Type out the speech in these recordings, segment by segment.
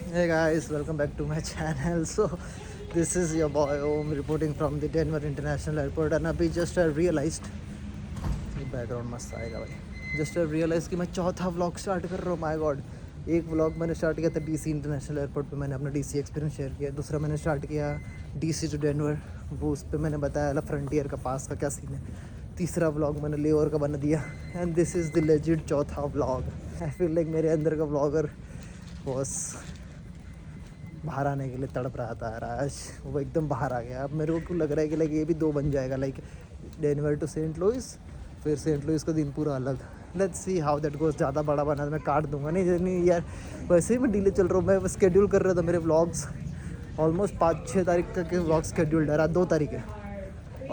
Hey guys, welcome back to my channel. So, this is your boy Om reporting from the Denver International Airport and अभी just I realized background मस्त आएगा भाई. Just I realized कि मैं चौथा vlog start कर रहा हूँ. माय गॉड, एक व्लॉग मैंने स्टार्ट किया था डीसी इंटरनेशनल एयरपोर्ट पे, मैंने अपना डीसी एक्सपीरियंस शेयर किया. दूसरा मैंने स्टार्ट किया डीसी टू डेनवर, वो उस पर मैंने बताया फ्रंटियर का पास का क्या सीन है. तीसरा व्लॉग मैंने लेओवर का बना दिया and this is the legit चौथा व्लॉग. आई फील लाइक मेरे अंदर का व्लॉगर बॉस बाहर आने के लिए तड़प रहा था आज, वो एकदम बाहर आ गया. अब मेरे को क्यों लग रहा है कि लाइक ये भी दो बन जाएगा, like Denver to Saint Louis, फिर सेंट लुइस का दिन पूरा अलग. Let's see how that goes. ज़्यादा बड़ा बना तो मैं काट दूंगा. नहीं यार, वैसे ही मैं डिले चल रहा हूँ. मैं स्केड्यूल कर रहा था मेरे व्लॉग्स ऑलमोस्ट 5-6 तारीख तक के व्लॉग शेड्यूल्ड है. रात 2 तारीख है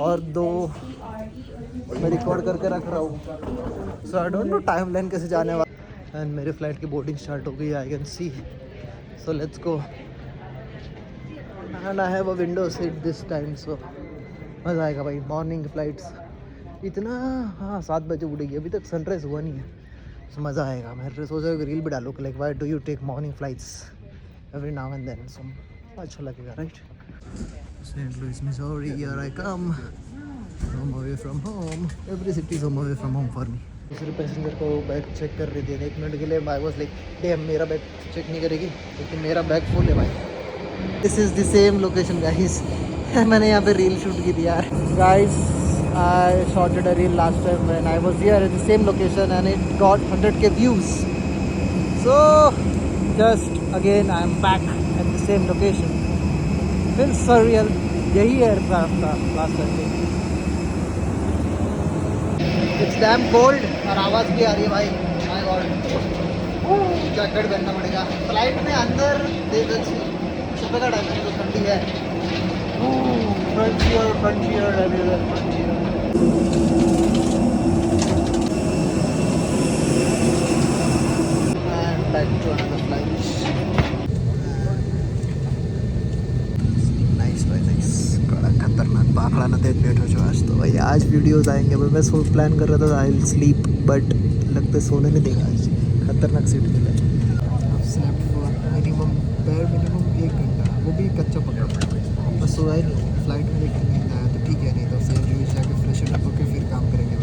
और 2 मैं रिकॉर्ड करके रख रहा हूँ. So I don't know timeline कैसे जाने वाला. एंड मेरे फ्लाइट की बोर्डिंग स्टार्ट हो गई, I can see. So let's go. And I have a window seat this time, so मज़ा आएगा भाई. मॉर्निंग फ्लाइट्स इतना, हाँ 7 बजे उड़ेगी, अभी तक सनराइज़ हुआ नहीं है. सो मज़ा आएगा. मैं सोच रहा हूँ रील भी डालूँ कि like why do you take morning flights every now and then. So अच्छा लगेगा right. Saint Louis Missouri, here I come. Home away from home. Every city is home away from home for me. दूसरे passenger को bag check कर रही थी 1 minute के लिए. I was like damn, मेरा बैग चेक नहीं करेगी क्योंकि मेरा बैग फुल है भाई. This is the same location guys. मैंने यहाँ पे रील शूट की थी यार. Guys, I shotted a reel last time when I was here in the same location and it got 100K views. So just again I am back at the same location. फिर surreal यही aircraft था last time. It's damn cold और आवाज़ भी आ रही है भाई. My God, jacket पहनना पड़ेगा. फ्लाइट में अंदर देख सुबह का टाइम है तो ठंडी है. Frontier everywhere frontier. And back to another flight. Nice भाई नाइस. बड़ा खतरनाक बाखड़ा ना देख बैठो जो आज. तो भाई आज वीडियोस आएंगे. मैं सो प्लान कर रहा था आई विल स्लीप, बट लगता है सोने नहीं देगा आज. खतरनाक सीट मिला है. स्लेप्ट फॉर मिनिमम 1 घंटा, वो भी कच्चा पका. बस सोया ही नहीं. फ्लाइट में लेकर नींद आया तो ठीक है, नहीं तो सेंट लुइस जाके फ्रेश अप होकर फिर काम करेंगे.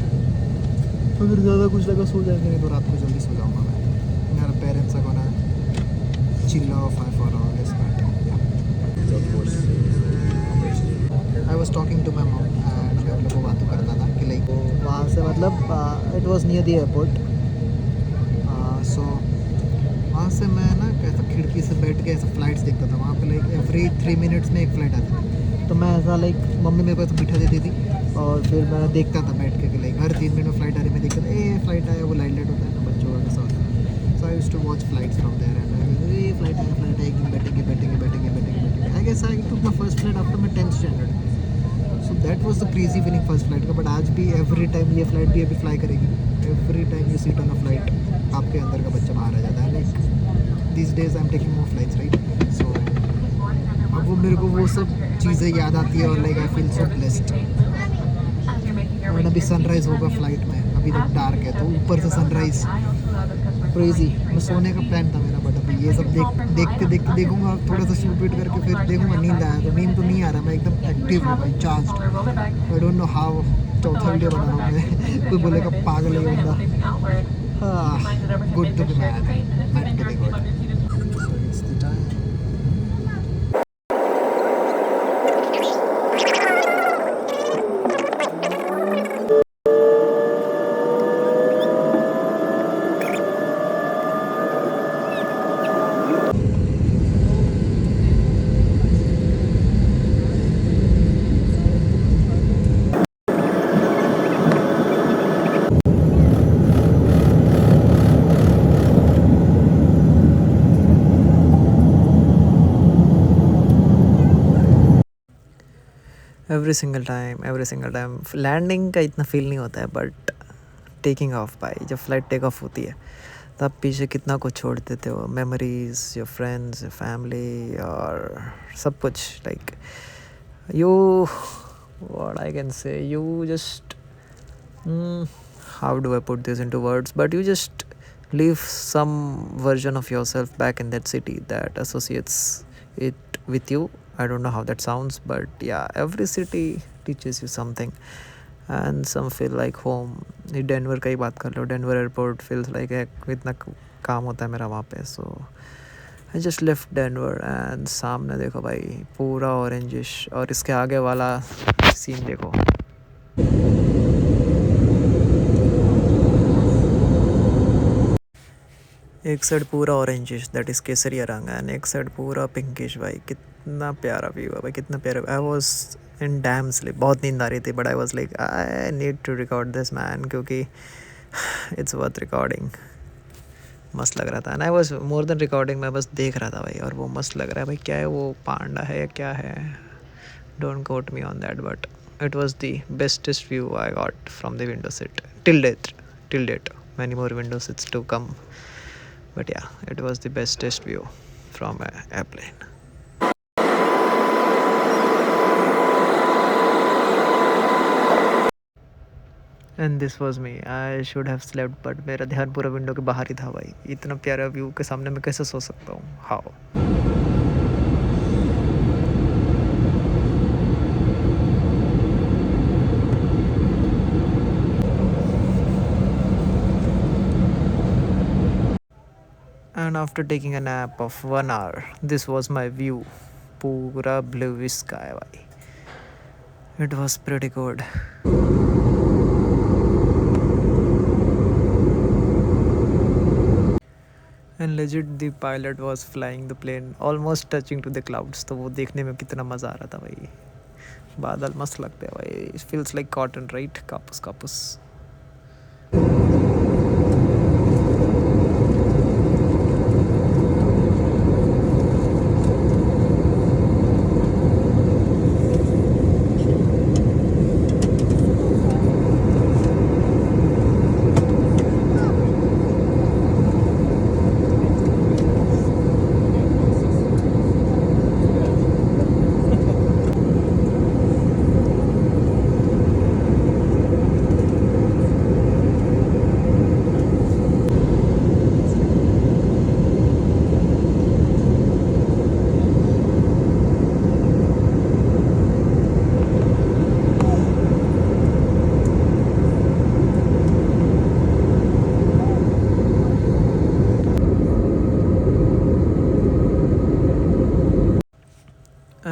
अगर ज़्यादा कुछ लगा सो जाएंगे, नहीं तो रात को जल्दी सो जाऊँगा मैं. मेरा parents are gonna chill off for all this, but I was talking to my mom and मैं उन लोगों को बातें करता था कि लाइक वहाँ से मतलब it was near the airport. So वहाँ से मैं ना कैसा खिड़की से बैठ के ऐसा फ्लाइट्स देखता था. वहाँ पे लाइक एवरी 3 मिनट्स में एक फ़्लाइट आती थी. तो मैं ऐसा लाइक मम्मी मेरे को ऐसा बिठा देती थी और फिर मैं देखता था बैठ के कि लाइक हर 3 मिनट में फ़्लाइट आ रही. मैं देखता था ए फ्लाइट आया. वो लाइट होता है ना बच्चों का कैसा होता है. So I used to watch flights from there and a flight आया एक दिन बैठेंगे. I guess I took my first flight after my 10th standard. So that was the crazy feeling first flight का. बट आज भी every time ये flight भी अभी फ्लाई करेगी. Every time you sit on a flight आपके अंदर का बच्चा बाहर आ जाता है. Like this days I am taking more flights right. So अब वो मेरे को वो सब चीज़ें याद आती है और like I feel so blessed. और अभी सनराइज़ होगा फ्लाइट में. अभी तक डार्क है तो ऊपर से सनराइज़ क्रेजी. मैं सोने का प्लान था मेरा, बट अभी ये सब देखते देखूंगा. थोड़ा सा शूट वीट करके फिर देखूंगा. नींद आया तो नींद तो नहीं आ रहा. मैं एकदम एक्टिव हूँ भाई, charged. I don't know how. चौथा वीडियो बना रहा हूँ मैं. कोई बोलेगा पागल है बंदा. हाँ, good to be mad to be good. Every single time landing का इतना फील नहीं होता है, बट टेकिंग ऑफ भाई, जब फ्लाइट टेक ऑफ होती है तब पीछे कितना कुछ छोड़ देते हो. Memories, your friends, your family और सब कुछ. Like you, what I can say, you just how do I put this into words, but you just Leave some version of yourself back in that city that associates it with you. I don't know how that sounds, but yeah, every city teaches you something, and some feel like home. ये Denver का ही बात कर लो, Denver airport feels like इतना काम होता है मेरा वहाँ पे. So I just left Denver and सामने देखो भाई पूरा ऑरेंजिश, और इसके आगे वाला सीन देखो. एक साइड पूरा ऑरेंजिश दैट इज़ केसरिया रंग, एंड एक साइड पूरा पिंकिश. भाई कितना प्यारा व्यू है भाई, कितना प्यारा. I was in damn sleep, बहुत नींद आ रही थी, but I was like I need to record this man, क्योंकि इट्स वर्थ रिकॉर्डिंग. मस्त लग रहा था, and I was more than recording, मैं बस देख रहा था भाई, और वो मस्त लग रहा है भाई. क्या है वो, पांडा है या क्या है, don't quote me on that, but it was the bestest view I got from the window seat till date. Many more window seats to come, but yeah, it was the bestest view from an airplane. And this was me. I should have slept, but मेरा ध्यान पूरा window के बाहर ही था भाई. इतना प्यारा view के सामने मैं कैसे सो सकता हूँ, how. And after taking a nap of 1 hour, this was my view. पूरा blue sky भाई. It was pretty good. And legit the pilot was flying the plane almost touching to the clouds. तो वो देखने में कितना मज़ा आ रहा था भाई. बादल मस्त लगते हैं भाई. It feels like cotton, right? कापूस कापूस.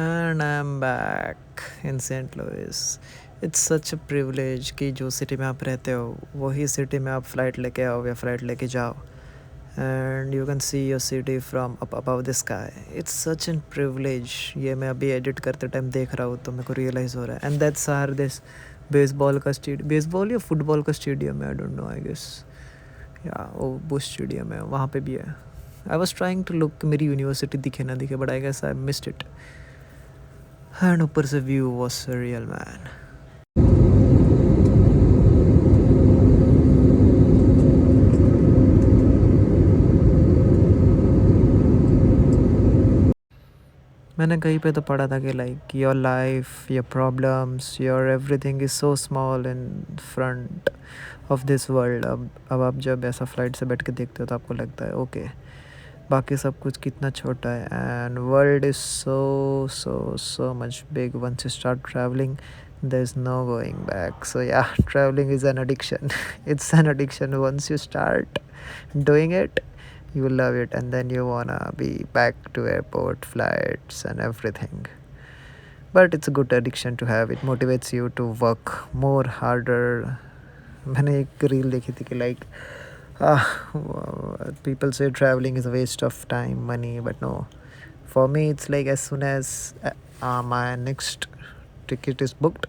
And I'm back in St. Louis. It's such a privilege कि जो सिटी में आप रहते हो वही सिटी में आप फ़्लाइट लेके आओ या फ़्लाइट लेके जाओ, and you can see your city from up above the sky. It's such a privilege. ये मैं अभी एडिट करते टाइम देख रहा हूँ तो मेरे को रियलाइज़ हो रहा है. And that's our this baseball का स्टेडियम, बेसबॉल या फुटबॉल का स्टेडियम है, I don't know, I guess या वो बुश स्टेडियम है, वहाँ पे भी है. I was trying to look मेरी यूनिवर्सिटी दिखे ना दिखे, but I guess I missed it. And ऊपर से व्यू वॉज सरियल मैन. मैंने कहीं पे तो पढ़ा था कि like your life, your problems, your everything is so small in front of this world. अब आप जब ऐसा फ्लाइट से बैठ के देखते हो तो आपको लगता है ओके बाकी सब कुछ कितना छोटा है, and world is so so so much big. Once you start travelling there is no going back. So yeah, traveling is an addiction. It's an addiction. Once you start doing it, you will love it, and then you wanna be back to airport, flights and everything. But it's a good addiction to have. It motivates you to work more harder. मैंने एक reel देखी थी कि like people say traveling is a waste of time, money, but no. For me, it's like as soon as my next ticket is booked,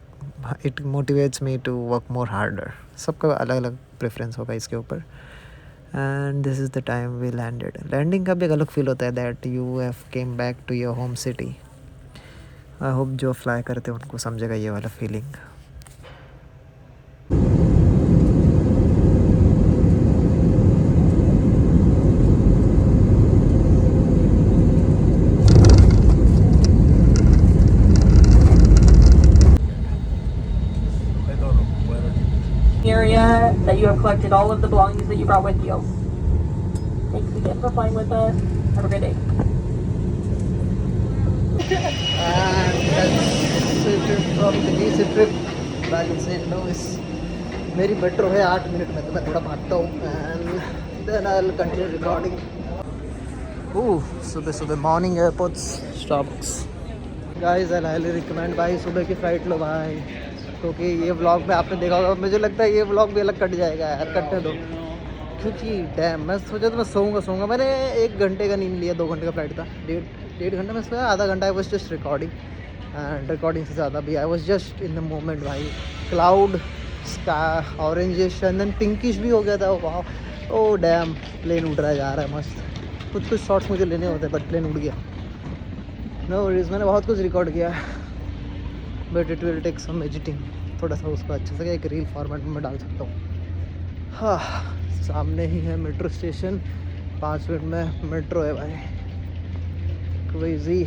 it motivates me to work more harder. सबका अलग अलग preference होगा इसके ऊपर. And this is the time we landed. Landing का भी एक अलग फील होता है that you have came back to your home city. I hope जो फ्लाई करते हैं उनको समझेगा ये वाला feeling. Area that you have collected all of the belongings that you brought with you. Thanks again for flying with us. Have a great day. And that's it from the DC trip back in St. Louis. मेरी metro है 8 minute में, तो मैं थोड़ा भागता हूँ and then I will continue recording. सुबह सुबह morning airports Starbucks. Guys I highly recommend भाई सुबह की फ़्लाइट लो भाई, क्योंकि ये व्लॉग में आपने देखा होगा, मुझे लगता है ये व्लॉग भी अलग कट जाएगा यार, कटने दो. क्योंकि डैम मैं सोचा तो मैं सोऊंगा. मैंने 1 घंटे का नींद लिया, 2 घंटे का फ्लाइट था, डेढ़ घंटे में सोया, आधा घंटा I was just recording. And recording से ज़्यादा भी I was just in the moment भाई. Cloud sky orangish and then pinkish भी हो गया था. वाह, ओ डैम, प्लेन उड़ रहा जा रहा है मस्त. कुछ शॉट्स मुझे लेने होते हैं बट प्लेन उड़ गया. नो वरीज, मैंने बहुत कुछ रिकॉर्ड किया, but it will take some editing. थोड़ा सा उसको अच्छे से एक रील फॉर्मेट में मैं डाल सकता हूँ. हाँ, सामने ही है मेट्रो स्टेशन, 5 मिनट में मेट्रो है भाई. क्रेजी.